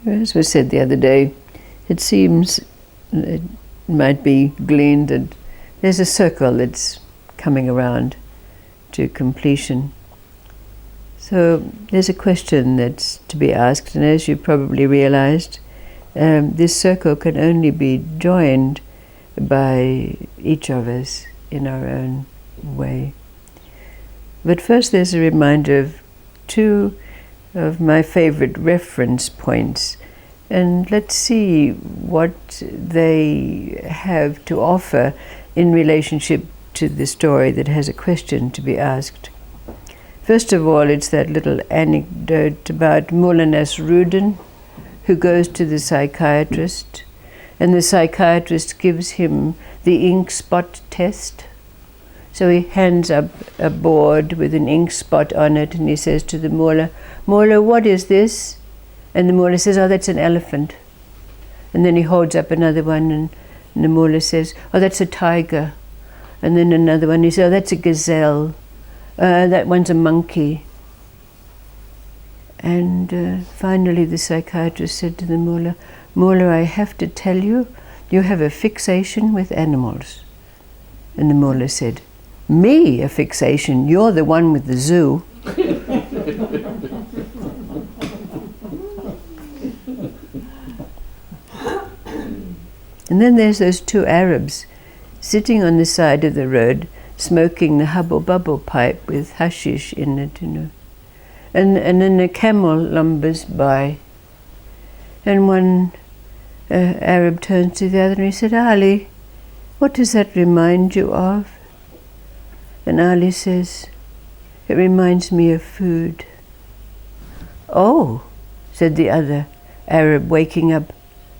As was said the other day, it seems, it might be gleaned that there's a circle that's coming around to completion. So there's a question that's to be asked, and as you probably realized, this circle can only be joined by each of us in our own way. But first there's a reminder of two of my favorite reference points, and let's see what they have to offer in relationship to the story that has a question to be asked. First of all, it's that little anecdote about Mulla who goes to the psychiatrist, and the psychiatrist gives him the ink spot test. So he hands up a board with an ink spot on it, and he says to the Mulla, "Mulla, what is this?" And the Mulla says, "Oh, that's an elephant." And then he holds up another one, and the Mulla says, "Oh, that's a tiger." And then another one, he says, "Oh, that's a gazelle. That one's a monkey." And finally the psychiatrist said to the Mulla, "Mulla, I have to tell you, you have a fixation with animals." And the Mulla said, "Me, a fixation? You're the one with the zoo." And then there's those two Arabs sitting on the side of the road, smoking the hubble-bubble pipe with hashish in it, And then a camel lumbers by. And one Arab turns to the other and he said, "Ali, what does that remind you of?" And Ali says, "It reminds me of food." "Oh," said the other Arab, waking up.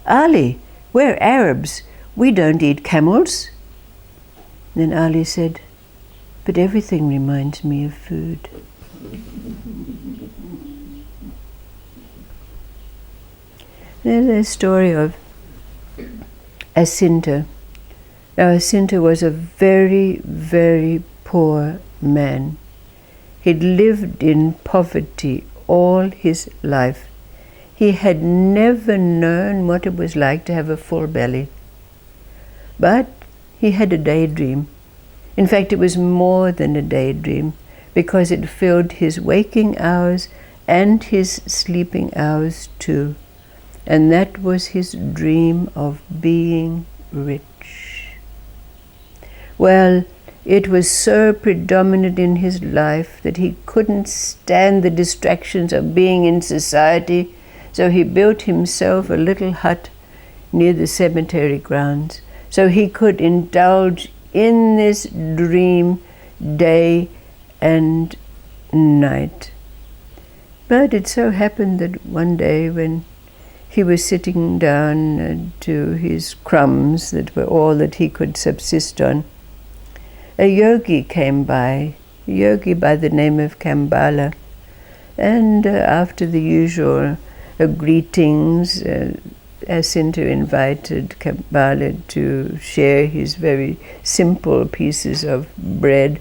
"Ali, we're Arabs. We don't eat camels." Then Ali said, "But everything reminds me of food." There's a story of Asinta. Now, Asinta was a very, very poor man. He'd lived in poverty all his life. He had never known what it was like to have a full belly. But he had a daydream. In fact, it was more than a daydream, because it filled his waking hours and his sleeping hours too. And that was his dream of being rich. Well, it was so predominant in his life that he couldn't stand the distractions of being in society, so he built himself a little hut near the cemetery grounds, so he could indulge in this dream day and night. But it so happened that one day when he was sitting down to his crumbs that were all that he could subsist on, a yogi came by, a yogi by the name of Camel, and after the usual greetings, Asinta invited Camel to share his very simple pieces of bread.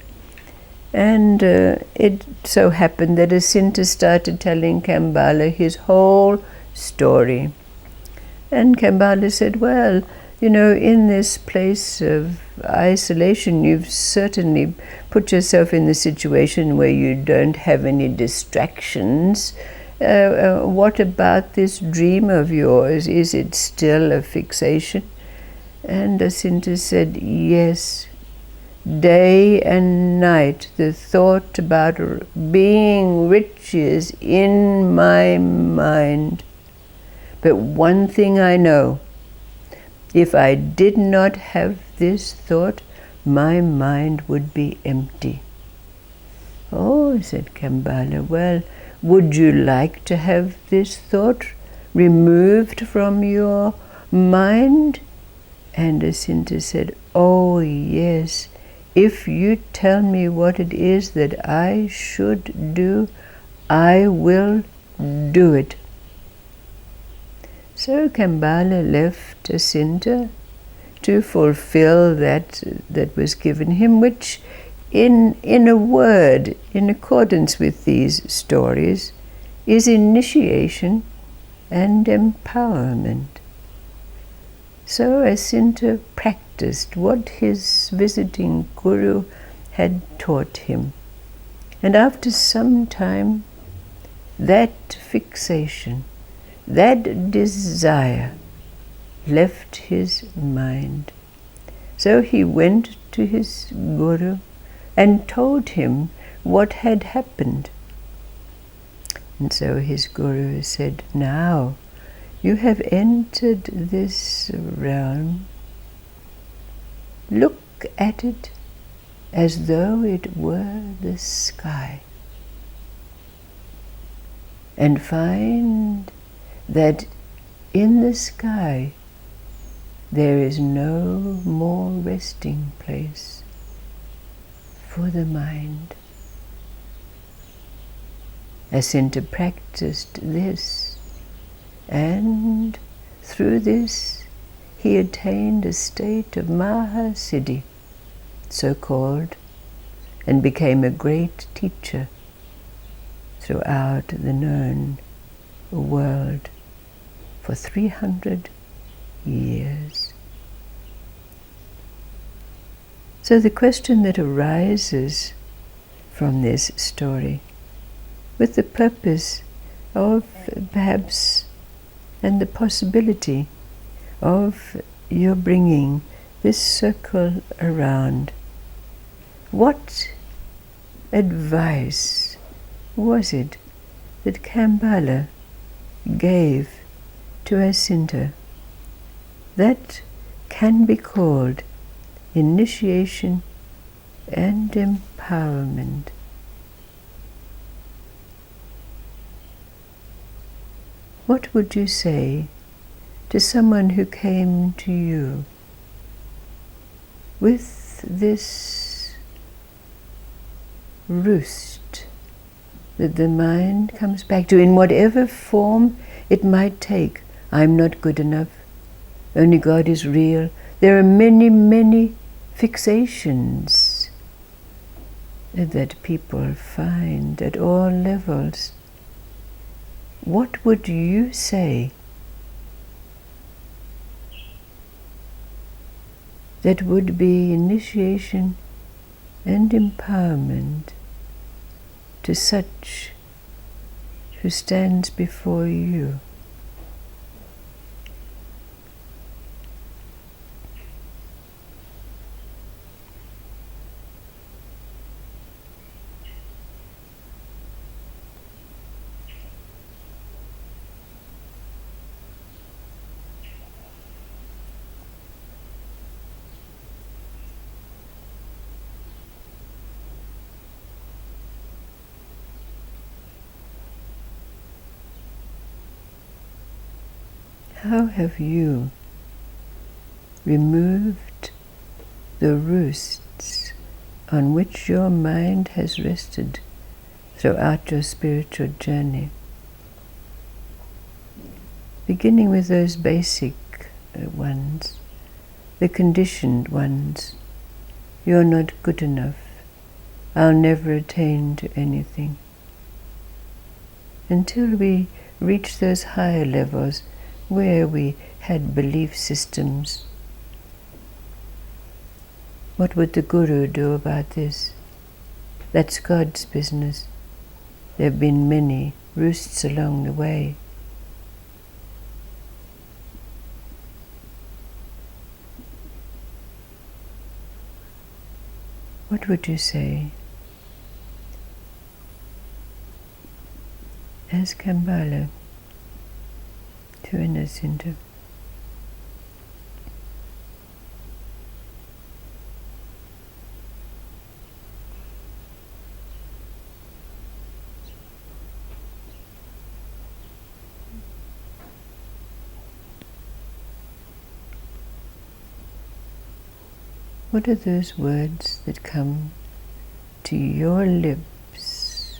And it so happened that Asinta started telling Camel his whole story. And Camel said, "Well, in this place of isolation, you've certainly put yourself in the situation where you don't have any distractions. What about this dream of yours? Is it still a fixation?" And Asinta said, "Yes. Day and night, the thought about being rich is in my mind. But one thing I know, if I did not have this thought, my mind would be empty." "Oh," said Camel, "well, would you like to have this thought removed from your mind?" And Asinta said, "Oh, yes. If you tell me what it is that I should do, I will do it." So Camel left Asinta to fulfill that was given him, which in a word, in accordance with these stories, is initiation and empowerment. So Asinta practiced what his visiting guru had taught him. And after some time, that fixation, that desire left his mind. So he went to his guru and told him what had happened. And so his guru said, "Now you have entered this realm. Look at it as though it were the sky, and find that in the sky there is no more resting place for the mind." Asinta practiced this, and through this he attained a state of Mahasiddhi, so called, and became a great teacher throughout the known world for 300 years. So the question that arises from this story, with the purpose of perhaps and the possibility of your bringing this circle around, what advice was it that Camel gave to Asinta that can be called initiation and empowerment? What would you say to someone who came to you with this roost that the mind comes back to in whatever form it might take? I'm not good enough. Only God is real. There are many, many fixations that people find at all levels. What would you say that would be initiation and empowerment to such who stands before you? How have you removed the roosts on which your mind has rested throughout your spiritual journey? Beginning with those basic ones, the conditioned ones. You're not good enough. I'll never attain to anything. Until we reach those higher levels where we had belief systems. What would the Guru do about this? That's God's business. There have been many roosts along the way. What would you say? As Camel to an Asinta. What are those words that come to your lips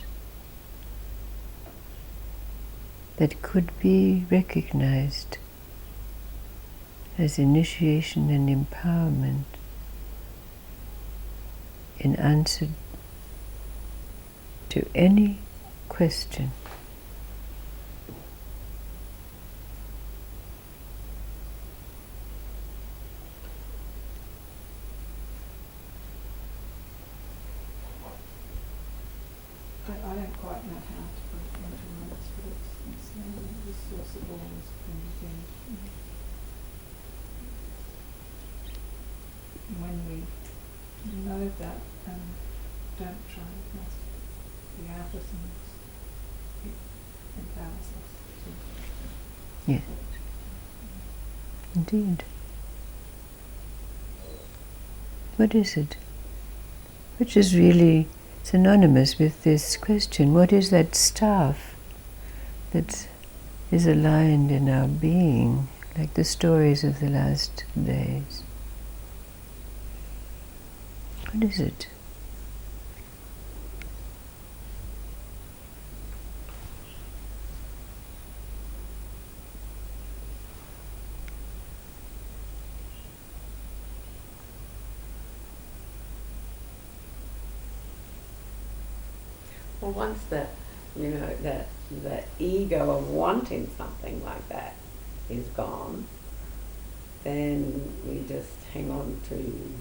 that could be recognized as initiation and empowerment in answer to any question? quite know how to put it into words, but it's the source of all this thing. When we know that and don't try and grasp the absence, it empowers us to. Yes. Indeed. What is it? Which is really synonymous with this question. What is that staff that is aligned in our being, like the stories of the last days? What is it? Well, once the ego of wanting something like that is gone, then we just hang on to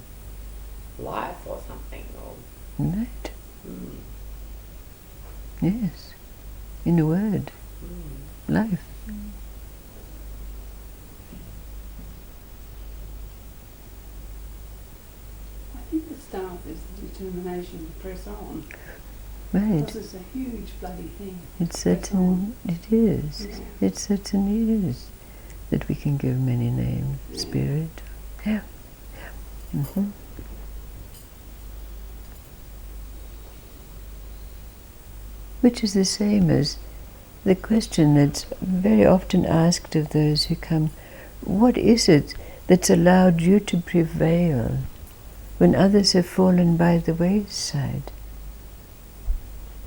life or something. Right. Yes. In a word. Life. I think the staff is the determination to press on. Right. Because it's a huge bloody thing. It is. Yeah. It certainly is. That we can give many names. Yeah. Spirit. Yeah. Mm-hmm. Which is the same as the question that's very often asked of those who come, what is it that's allowed you to prevail when others have fallen by the wayside?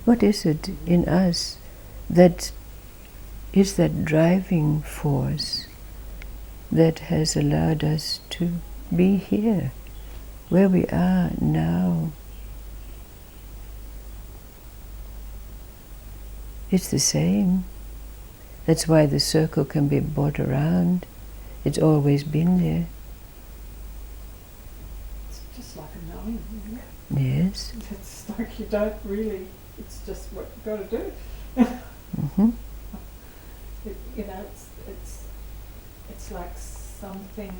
What is it in us that is that driving force that has allowed us to be here, where we are now? It's the same. That's why the circle can be brought around. It's always been there. It's just like a knowing, isn't it? Yes. It's like you don't really, it's just what you've got to do. Mm-hmm. It's like something,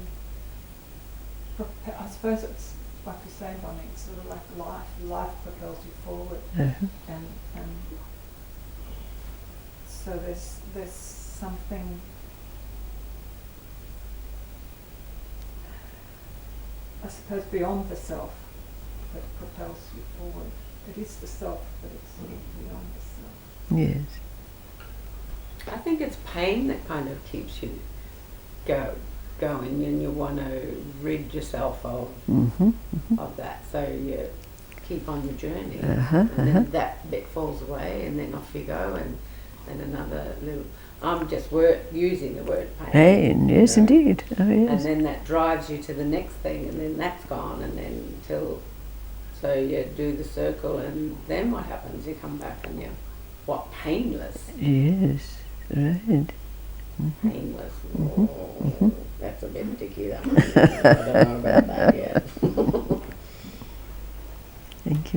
I suppose it's like you say, Bonnie, it's sort of like life propels you forward. Uh-huh. And so there's something, I suppose, beyond the self that propels you forward. It is the self, but it's beyond the self. Yes. I think it's pain that kind of keeps you going, and you want to rid yourself of of that. So you keep on your journey, and then that bit falls away, and then off you go, and then another little. I'm just using the word pain. Pain, yes, indeed. Oh, yes. And then that drives you to the next thing, and then that's gone, and then so you do the circle, and then what happens? You come back and you're painless. Yes, right. Painless. Oh, that's a bit dicky, that one. I don't know about that yet. Thank you.